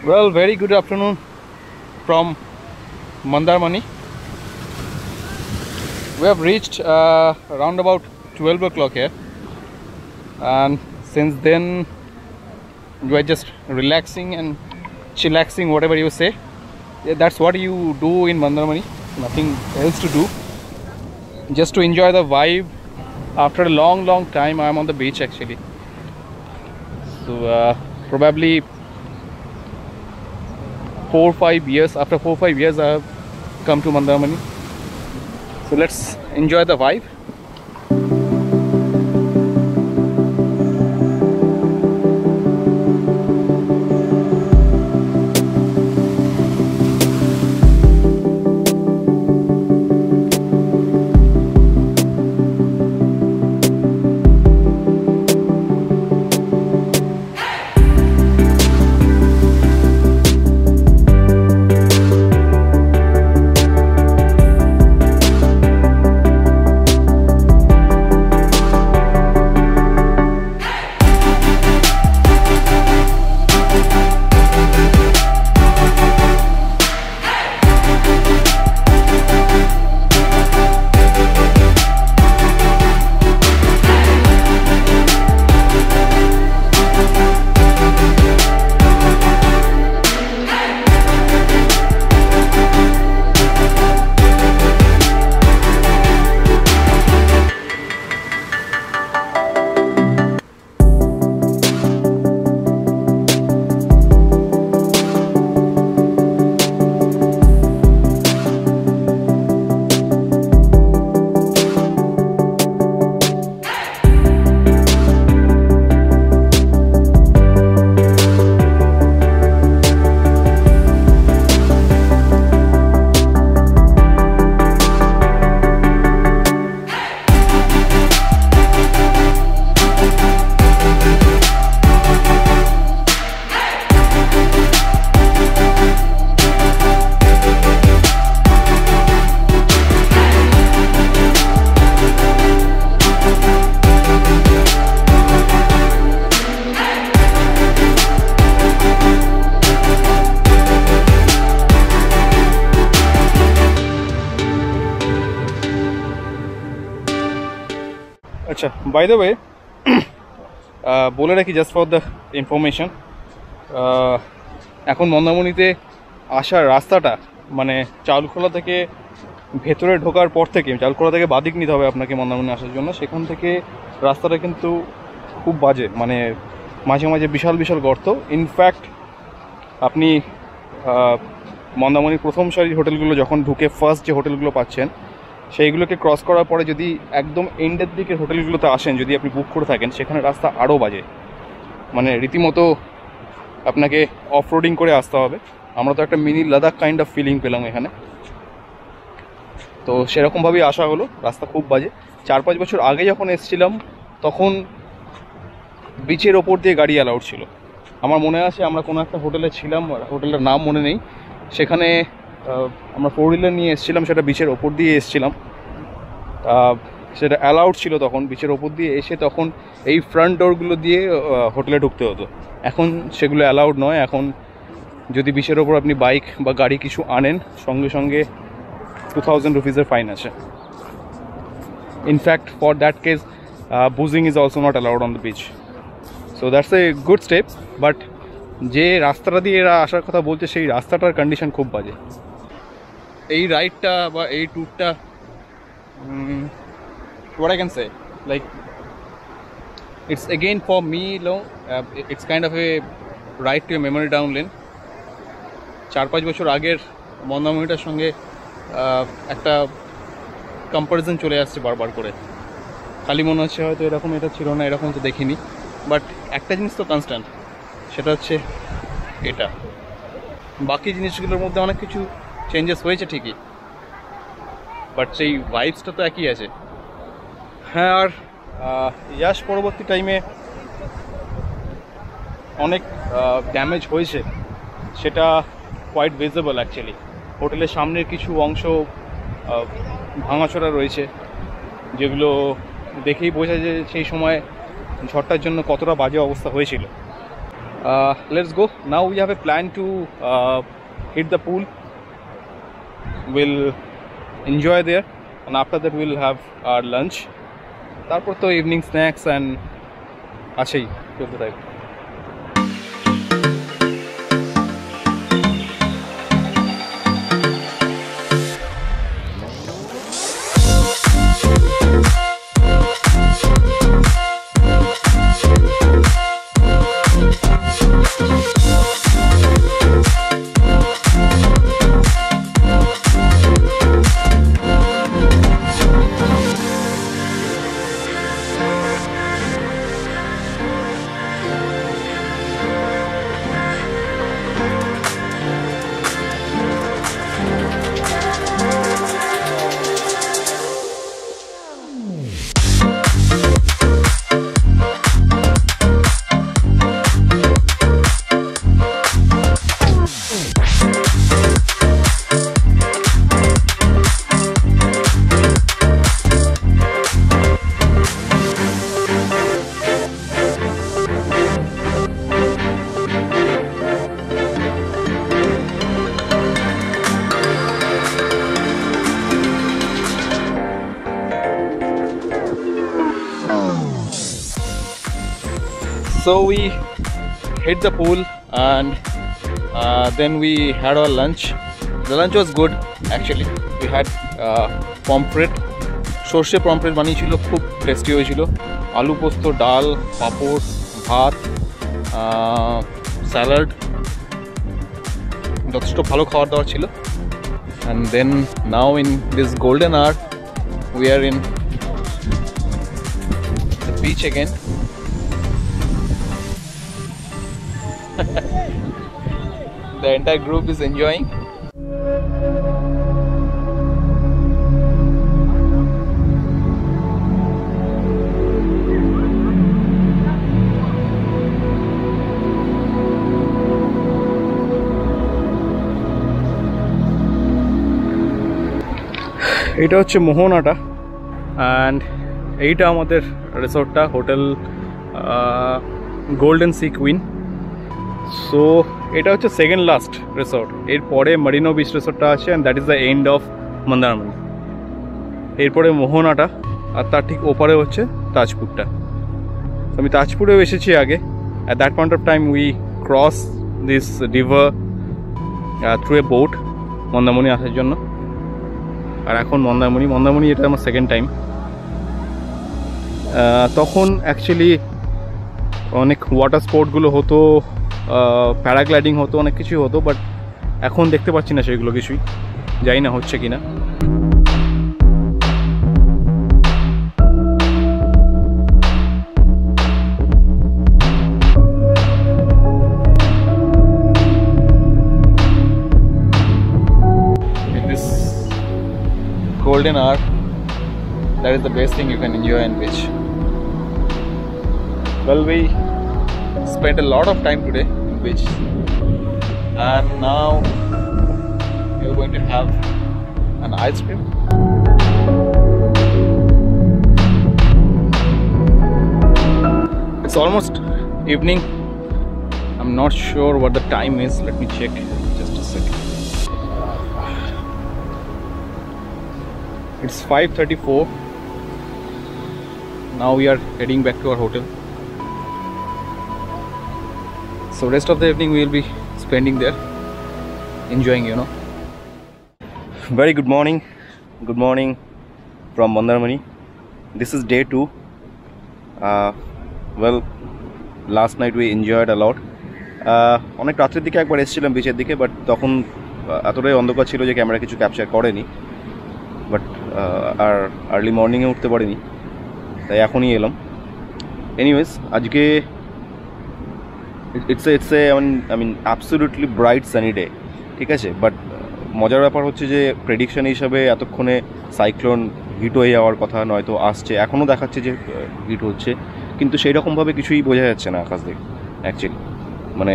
Well, very good afternoon from Mandarmani. We have reached around about 12 o'clock here, and since then we are just relaxing and chillaxing, whatever you say. Yeah, that's what you do in Mandarmani, nothing else to do, just to enjoy the vibe. After a long time I am on the beach actually, so probably 4-5 years, after 4-5 years I have come to Mandarmani. So let's enjoy the vibe. আচ্ছা, by the way বলে রাখি just for the information, এখন মন্দারমণিতে আসার রাস্তাটা মানে চাউলখোলা থেকে ভেতরে ঢোকার পর থেকে, চাউলখোলা থেকে বাদিক নিতে হবে আপনাকে মন্দারমণি আসার জন্য। সেখান থেকে রাস্তাটা কিন্তু খুব বাজে, মানে মাঝে মাঝে বিশাল গর্ত। ইনফ্যাক্ট আপনি মন্দারমণির প্রথম সারির হোটেলগুলো যখন ঢুকে ফার্স্ট যে হোটেলগুলো পাচ্ছেন সেইগুলোকে ক্রস করার পরে যদি একদম এন্ডের দিকে হোটেলগুলোতে আসেন, যদি আপনি বুক করে থাকেন, সেখানে রাস্তা আরও বাজে, মানে রীতিমতো আপনাকে অফ রোডিং করে আসতে হবে। আমরা তো একটা mini Ladakh kind of feeling পেলাম এখানে, তো সেরকমভাবেই আসা হলো। রাস্তা খুব বাজে। 4-5 বছর আগে যখন এসেছিলাম তখন বিচের ওপর দিয়ে গাড়ি অ্যালাউড ছিল। আমার মনে আছে আমরা কোনো একটা হোটেলে ছিলাম, হোটেলটার নাম মনে নেই, সেখানে আমরা 4 হুইলার নিয়ে এসেছিলাম, সেটা বিচের ওপর দিয়ে এসেছিলাম, সেটা অ্যালাউড ছিল তখন বিচের ওপর দিয়ে এসে। তখন এই ফ্রন্ট ডোরগুলো দিয়ে হোটেলে ঢুকতে হতো, এখন সেগুলো অ্যালাউড নয়। এখন যদি বিচের ওপর আপনি বাইক বা গাড়ি কিছু আনেন, সঙ্গে সঙ্গে 2000 রুপিসের ফাইন আছে। In fact for that case boozing is also not allowed on the beach, so that's a good step. But যে রাস্তাটা দিয়ে এরা আসার কথা বলছে সেই রাস্তাটার কন্ডিশন খুব বাজে। এই রাইডটা বা এই ট্যুরটা, what I can say, like it's again for me, it's kind of a ride to a memory down lane. 4-5 বছর আগের মন্দারমণিটার সঙ্গে একটা কম্পারিজন চলে আসছে বারবার করে। খালি মনে হচ্ছে হয়তো এরকম এটা ছিল না, এরকম তো দেখিনি, বাট একটা জিনিস তো কনস্ট্যান্ট, সেটা হচ্ছে এটা। বাকি জিনিসগুলোর মধ্যে অনেক কিছু চেঞ্জেস হয়েছে ঠিকই, বাট সেই ভাইবসটা তো একই আছে। হ্যাঁ, আর ইয়াশ পরবর্তী টাইমে অনেক ড্যামেজ হয়েছে, সেটা কোয়াইট ভিজিবল অ্যাকচুয়ালি। হোটেলের সামনের কিছু অংশ ভাঙাচোরা রয়েছে, যেগুলো দেখেই বোঝা যায় সেই সময় ঝড়টার জন্য কতটা বাজে অবস্থা হয়েছিল। Let's go. Now we have a plan to hit the pool. We'll enjoy there, and after that we'll have our lunch. তারপর তো evening snacks and আছেই চলতে থাকবে। So we hit the pool and then we had our lunch. The lunch was good actually. We had pomfret, সর্ষে pomfret বানিয়েছিল, খুব tasty হয়েছিল। আলু পোস্ত, ডাল, পাঁপড়, ভাত, স্যালাড, যথেষ্ট ভালো খাবার দাবার ছিল। And then now in this golden hour we are in the beach again. The entire group is enjoying. এটা হচ্ছে মোহনাটা, অ্যান্ড এইটা আমাদের রিসর্টটা, Hotel Golden Sea Queen. So এটা হচ্ছে সেকেন্ড লাস্ট রিসর্ট, এরপরে মারিনো বিচ রিসর্টটা আছে, and that is the end of Mandarmani. এরপরে মোহনাটা, আর তার ঠিক ওপারে হচ্ছে তাজপুরটা। আমি তাজপুরেও এসেছি আগে। At that point of time we cross this river through a boat Mandarmani আসার জন্য। আর এখন মন্দারমণি এটা আমার সেকেন্ড টাইম। তখন অ্যাকচুয়ালি অনেক ওয়াটার স্পোর্টগুলো হতো, প্যারাগ্লাইডিং হতো, অনেক কিছুই হতো, বাট এখন দেখতে পাচ্ছি না সেগুলো কিছুই, জানি না হচ্ছে কিনা। Golden hour, that is the best thing you can enjoy in beach. Well, we spent a lot of time today in beach, and now we are going to have an ice cream. It's almost evening. I'm not sure what the time is. Let me check just a second. It's 5:34. Now we are heading back to our hotel. So rest of the evening we will be spending there, enjoying, you know. Very good morning. Good morning from Mandarmani. This is day 2. Well, last night we enjoyed a lot. অনেক রাতের দিকে একবার এসেছিলাম বিচের দিকে, but তখন এতটাই অন্ধকার ছিল যে ক্যামেরা কিছু ক্যাপচার করেনি। বাট আর আর্লি মর্নিংয়ে উঠতে পারিনি, তাই এখনই এলাম। এনিওয়েজ, আজকে it's a I mean absolutely bright sunny day, ঠিক আছে। বাট মজার ব্যাপার হচ্ছে যে প্রেডিকশন হিসাবে এতক্ষণে সাইক্লোন হিট হয়ে যাওয়ার কথা, নয়তো আসছে, এখনও দেখাচ্ছে যে হিট হচ্ছে, কিন্তু সেই রকমভাবে কিছুই বোঝা যাচ্ছে না আকাশ থেকে অ্যাকচুয়ালি। মানে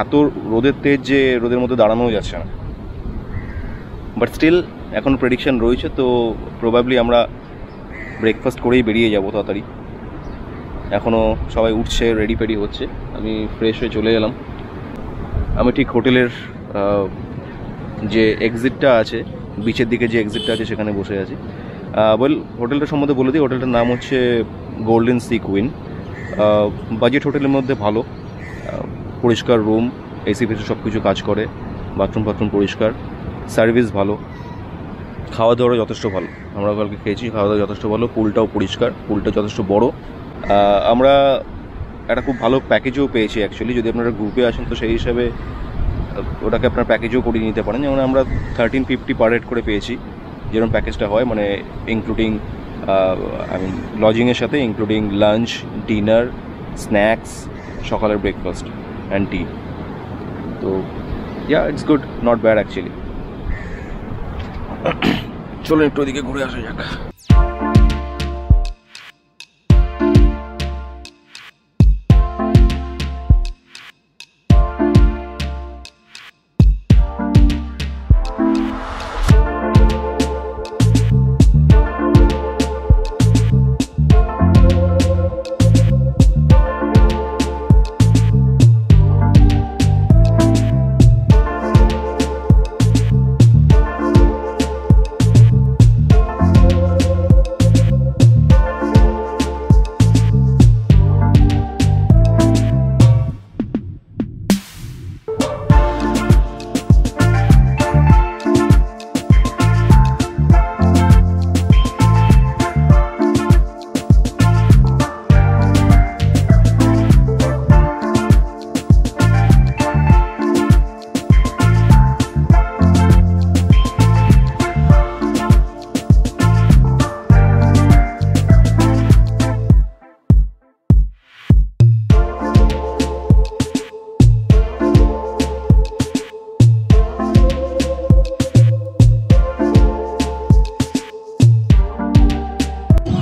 এত রোদের তেজ যে রোদের মধ্যে দাঁড়ানোও যাচ্ছে না। বাট স্টিল এখন প্রেডিকশন রয়েছে, তো প্রবাবলি আমরা ব্রেকফাস্ট করেই বেরিয়ে যাব তাড়াতাড়ি। এখনও সবাই উঠছে, রেডি ফেডি হচ্ছে, আমি ফ্রেশ হয়ে চলে এলাম। আমি ঠিক হোটেলের যে এক্সিটটা আছে, বিচের দিকে যে এক্সিটটা আছে সেখানে বসে আছি। হোটেলটা সম্বন্ধে বলে দিই, হোটেলটার নাম হচ্ছে গোল্ডেন সি কুইন। বাজেট হোটেলের মধ্যে ভালো, পরিষ্কার রুম, এসি ফেসি সব কিছু কাজ করে, বাথরুম পরিষ্কার, সার্ভিস ভালো, খাওয়া দাওয়ারও যথেষ্ট ভালো। আমরা কালকে খেয়েছি, খাওয়া দাওয়া যথেষ্ট ভালো, পুলটাও পরিষ্কার, পুলটা যথেষ্ট বড়। আমরা একটা খুব ভালো প্যাকেজও পেয়েছি অ্যাকচুয়ালি। যদি আপনারা গ্রুপে আসেন তো সেই হিসাবে ওটাকে আপনার প্যাকেজও করিয়ে নিতে পারেন। যেমন আমরা 1350 পার হেড করে পেয়েছি, যেরকম প্যাকেজটা হয়, মানে ইনক্লুডিং লজিংয়ের সাথে ইনক্লুডিং লাঞ্চ, ডিনার, স্ন্যাক্স, সকালের ব্রেকফাস্ট অ্যান্ড টি। তো yeah, it's good, not bad actually. চলো একটু ওদিকে ঘুরে আসা যাক।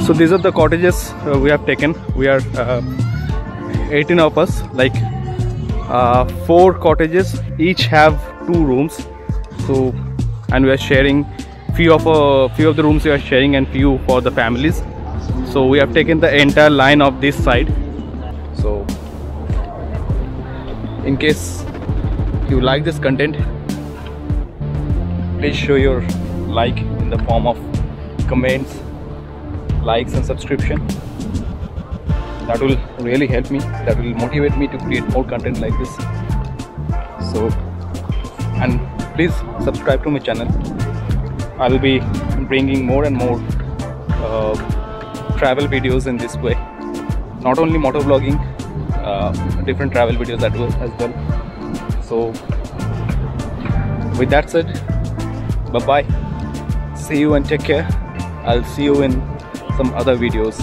So these are the cottages we have taken. We are 18 of us, like 4 cottages, each have 2 rooms. So, and we are sharing few of the rooms we are sharing and few for the families. So we have taken the entire line of this side. So in case you like this content, please show your like in the form of comments, likes and subscription. That will really help me, that will motivate me to create more content like this. So, and please subscribe to my channel. I will be bringing more and more travel videos in this way, not only motor vlogging, different travel videos as well. So with that said, bye bye, see you and take care. I'll see you in some other videos.